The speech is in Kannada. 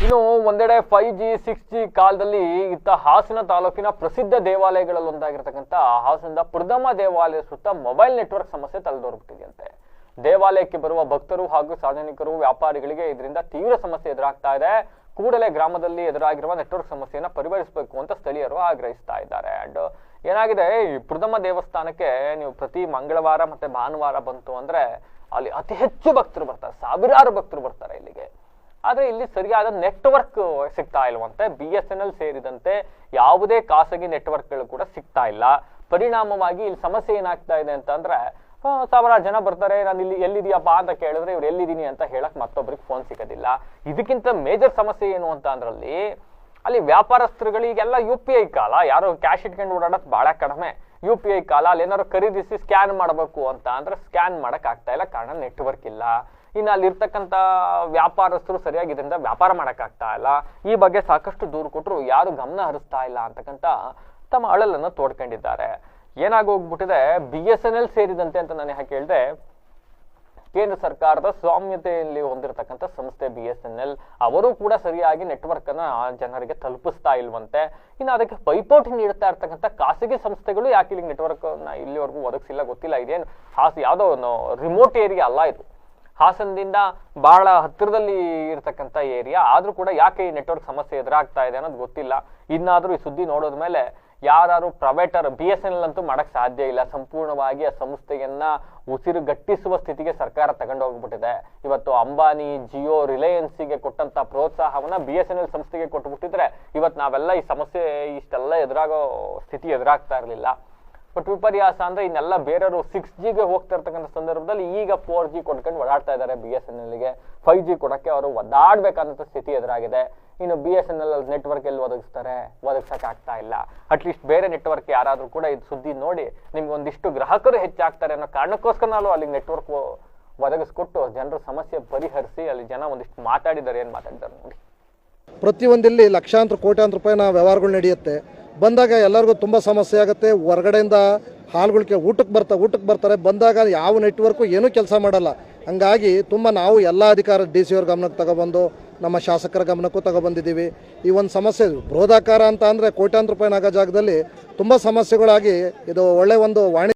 ಇನ್ನು ಒಂದೆಡೆ 5G 6G ಕಾಲದಲ್ಲಿ ಇತ್ತ ಹಾಸನ ತಾಲೂಕಿನ ಪ್ರಸಿದ್ಧ ದೇವಾಲಯಗಳಲ್ಲಿ ಒಂದಾಗಿರ್ತಕ್ಕಂಥ ಹಾಸನದ ಪುರದಮ್ಮ ದೇವಾಲಯ ಸುತ್ತ ಮೊಬೈಲ್ ನೆಟ್ವರ್ಕ್ ಸಮಸ್ಯೆ ತಲೆದೋರ್ಬಿಟ್ಟಿದೆಯಂತೆ. ದೇವಾಲಯಕ್ಕೆ ಬರುವ ಭಕ್ತರು ಹಾಗೂ ಸಾರ್ವಜನಿಕರು ವ್ಯಾಪಾರಿಗಳಿಗೆ ಇದರಿಂದ ತೀವ್ರ ಸಮಸ್ಯೆ ಎದುರಾಗ್ತಾ ಇದೆ. ಕೂಡಲೇ ಗ್ರಾಮದಲ್ಲಿ ಎದುರಾಗಿರುವ ನೆಟ್ವರ್ಕ್ ಸಮಸ್ಯೆಯನ್ನು ಪರಿಹರಿಸಬೇಕು ಅಂತ ಸ್ಥಳೀಯರು ಆಗ್ರಹಿಸ್ತಾ ಇದ್ದಾರೆ. ಅಂಡ್ ಏನಾಗಿದೆ, ಈ ಪುರದಮ್ಮ ದೇವಸ್ಥಾನಕ್ಕೆ ನೀವು ಪ್ರತಿ ಮಂಗಳವಾರ ಮತ್ತೆ ಭಾನುವಾರ ಬಂತು ಅಂದ್ರೆ ಅಲ್ಲಿ ಅತಿ ಹೆಚ್ಚು ಭಕ್ತರು ಬರ್ತಾರೆ, ಸಾವಿರಾರು ಭಕ್ತರು ಬರ್ತಾರೆ ಇಲ್ಲಿಗೆ. ಆದ್ರೆ ಇಲ್ಲಿ ಸರಿಯಾದ ನೆಟ್ವರ್ಕ್ ಸಿಗ್ತಾ ಇಲ್ವಂತೆ. BSNL ಸೇರಿದಂತೆ ಯಾವುದೇ ಖಾಸಗಿ ನೆಟ್ವರ್ಕ್ಗಳು ಕೂಡ ಸಿಗ್ತಾ ಇಲ್ಲ. ಪರಿಣಾಮವಾಗಿ ಇಲ್ಲಿ ಸಮಸ್ಯೆ ಏನಾಗ್ತಾ ಇದೆ ಅಂತಂದ್ರೆ, ಸಾವಿರಾರು ಜನ ಬರ್ತಾರೆ, ನಾನು ಇಲ್ಲಿ ಎಲ್ಲಿದೀಯಪ್ಪ ಅಂತ ಕೇಳಿದ್ರೆ ಇವ್ರು ಎಲ್ಲಿದ್ದೀನಿ ಅಂತ ಹೇಳಕ್ ಮತ್ತೊಬ್ರಿಗೆ ಫೋನ್ ಸಿಗೋದಿಲ್ಲ. ಇದಕ್ಕಿಂತ ಮೇಜರ್ ಸಮಸ್ಯೆ ಏನು ಅಂತ ಅಂದ್ರಲ್ಲಿ, ಅಲ್ಲಿ ವ್ಯಾಪಾರಸ್ಥರುಗಳಿಗೆಲ್ಲ UPI ಕಾಲ, ಯಾರು ಕ್ಯಾಶ್ ಇಟ್ಕೊಂಡು ಓಡಾಡೋದು ಬಹಳ ಕಡಿಮೆ. UPI ಕಾಲ, ಅಲ್ಲಿ ಏನಾದ್ರು ಖರೀದಿಸಿ ಸ್ಕ್ಯಾನ್ ಮಾಡಬೇಕು ಅಂತ ಅಂದ್ರೆ ಸ್ಕ್ಯಾನ್ ಮಾಡಕ್ ಆಗ್ತಾ ಇಲ್ಲ, ಕಾರಣ ನೆಟ್ವರ್ಕ್ ಇಲ್ಲ. ಇನ್ನು ಅಲ್ಲಿರ್ತಕ್ಕಂಥ ವ್ಯಾಪಾರಸ್ಥರು ಸರಿಯಾಗಿ ಇದರಿಂದ ವ್ಯಾಪಾರ ಮಾಡಕ್ಕಾಗ್ತಾ ಇಲ್ಲ. ಈ ಬಗ್ಗೆ ಸಾಕಷ್ಟು ದೂರು ಕೊಟ್ಟರು ಯಾರು ಗಮನ ಹರಿಸ್ತಾ ಇಲ್ಲ ಅಂತಕ್ಕಂಥ ತಮ್ಮ ಅಳಲನ್ನು ತೋಡ್ಕೊಂಡಿದ್ದಾರೆ. ಏನಾಗೋಗ್ಬಿಟ್ಟಿದೆ, BSNL ಸೇರಿದಂತೆ ಅಂತ ನಾನು ಯಾಕೆ ಹೇಳಿದೆ, ಕೇಂದ್ರ ಸರ್ಕಾರದ ಸ್ವಾಮ್ಯತೆಯಲ್ಲಿ ಹೊಂದಿರತಕ್ಕಂಥ ಸಂಸ್ಥೆ BSNL ಅವರು ಕೂಡ ಸರಿಯಾಗಿ ನೆಟ್ವರ್ಕ್ ಅನ್ನ ಜನರಿಗೆ ತಲುಪಿಸ್ತಾ ಇಲ್ವಂತೆ. ಇನ್ನು ಅದಕ್ಕೆ ಪೈಪೋಟಿ ನೀಡ್ತಾ ಇರ್ತಕ್ಕಂಥ ಖಾಸಗಿ ಸಂಸ್ಥೆಗಳು ಯಾಕೆ ಇಲ್ಲಿ ನೆಟ್ವರ್ಕ್ ಇಲ್ಲಿವರೆಗೂ ಒದಗಿಸಿಲ್ಲ ಗೊತ್ತಿಲ್ಲ. ಇದೇನು ಯಾವುದೋ ಒಂದು ರಿಮೋಟ್ ಏರಿಯಾ ಅಲ್ಲ ಇದು, ಹಾಸನದಿಂದ ಬಹಳ ಹತ್ತಿರದಲ್ಲಿ ಇರತಕ್ಕಂಥ ಏರಿಯಾ. ಆದ್ರೂ ಕೂಡ ಯಾಕೆ ಈ ನೆಟ್ವರ್ಕ್ ಸಮಸ್ಯೆ ಎದುರಾಗ್ತಾ ಇದೆ ಅನ್ನೋದು ಗೊತ್ತಿಲ್ಲ. ಇನ್ನಾದ್ರೂ ಈ ಸುದ್ದಿ ನೋಡೋದ್ಮೇಲೆ ಯಾರು ಪ್ರೈವೇಟರ್ BSNL ಅಂತೂ ಮಾಡಕ್ ಸಾಧ್ಯ ಇಲ್ಲ. ಸಂಪೂರ್ಣವಾಗಿ ಆ ಸಂಸ್ಥೆಯನ್ನ ಉಸಿರುಗಟ್ಟಿಸುವ ಸ್ಥಿತಿಗೆ ಸರ್ಕಾರ ತಗೊಂಡೋಗ್ಬಿಟ್ಟಿದೆ. ಇವತ್ತು ಅಂಬಾನಿ, ಜಿಯೋ, ರಿಲಯನ್ಸ್ಗೆ ಕೊಟ್ಟಂತ ಪ್ರೋತ್ಸಾಹವನ್ನ BSNL ಸಂಸ್ಥೆಗೆ ಕೊಟ್ಬಿಟ್ಟಿದ್ರೆ ಇವತ್ತು ನಾವೆಲ್ಲ ಈ ಸಮಸ್ಯೆ ಇಷ್ಟೆಲ್ಲ ಎದುರಾಗೋ ಸ್ಥಿತಿ ಎದುರಾಗ್ತಾ ಇರಲಿಲ್ಲ. ಬಟ್ ವಿಪರ್ಯಾಸ ಅಂದ್ರೆ ಇನ್ನೆಲ್ಲ ಬೇರೆಯವರು 6Gಗೆ ಹೋಗ್ತಾ ಇರ್ತಕ್ಕಂಥ ಸಂದರ್ಭದಲ್ಲಿ ಈಗ 4G ಕೊಡ್ಕೊಂಡು ಓಡಾಡ್ತಾ ಇದ್ದಾರೆ. BSNLಗೆ 5G ಕೊಡಕ್ಕೆ ಅವರು ಒದ್ದಾಡ್ಬೇಕಂತ ಸ್ಥಿತಿ ಎದುರಾಗಿದೆ. ಇನ್ನು BSNL ನೆಟ್ವರ್ಕ್ ಎಲ್ಲಿ ಒದಗಿಸಕ್ ಆಗ್ತಾ ಇಲ್ಲ. ಅಟ್ಲೀಸ್ಟ್ ಬೇರೆ ನೆಟ್ವರ್ಕ್ ಯಾರಾದ್ರೂ ಕೂಡ ಇದು ಸುದ್ದಿ ನೋಡಿ ನಿಮ್ಗೆ ಒಂದಿಷ್ಟು ಗ್ರಾಹಕರು ಹೆಚ್ಚಾಗ್ತಾರೆ ಅನ್ನೋ ಕಾರಣಕ್ಕೋಸ್ಕರ ನಾವು ಅಲ್ಲಿ ನೆಟ್ವರ್ಕ್ ಒದಗಿಸ್ಕೊಟ್ಟು ಜನರ ಸಮಸ್ಯೆ ಪರಿಹರಿಸಿ ಅಲ್ಲಿ ಜನ ಒಂದಿಷ್ಟು ಮಾತಾಡಿದ್ದಾರೆ. ಏನ್ ಮಾತಾಡಿದ್ದಾರೆ ನೋಡಿ. ಪ್ರತಿಯೊಂದಿಲ್ಲಿ ಲಕ್ಷಾಂತರ ಕೋಟ್ಯಾಂತರ ರೂಪಾಯಿನ ವ್ಯವಹಾರಗಳು ನಡೆಯುತ್ತೆ. ಬಂದಾಗ ಎಲ್ಲರಿಗೂ ತುಂಬ ಸಮಸ್ಯೆ ಆಗುತ್ತೆ. ಹೊರಗಡೆಯಿಂದ ಹಾಲ್ಗಳಿಗೆ ಊಟಕ್ಕೆ ಬರ್ತಾರೆ. ಬಂದಾಗ ಯಾವ ನೆಟ್ವರ್ಕು ಏನೂ ಕೆಲಸ ಮಾಡಲ್ಲ. ಹಂಗಾಗಿ ತುಂಬ ನಾವು ಎಲ್ಲ ಅಧಿಕಾರ DC ಅವ್ರ ಗಮನಕ್ಕೆ ತಗೊಬಂದು ನಮ್ಮ ಶಾಸಕರ ಗಮನಕ್ಕೂ ತಗೊಬಂದಿದ್ದೀವಿ. ಈ ಒಂದು ಸಮಸ್ಯೆ ಬೃಹದಾಕಾರ ಅಂತ ಅಂದರೆ ಕೋಟ್ಯಾಂತರ ರೂಪಾಯಿನಾಗೋ ಜಾಗದಲ್ಲಿ ತುಂಬ ಸಮಸ್ಯೆಗಳಾಗಿ ಇದು ಒಳ್ಳೆಯ ಒಂದು ವಾಣಿಜ್ಯ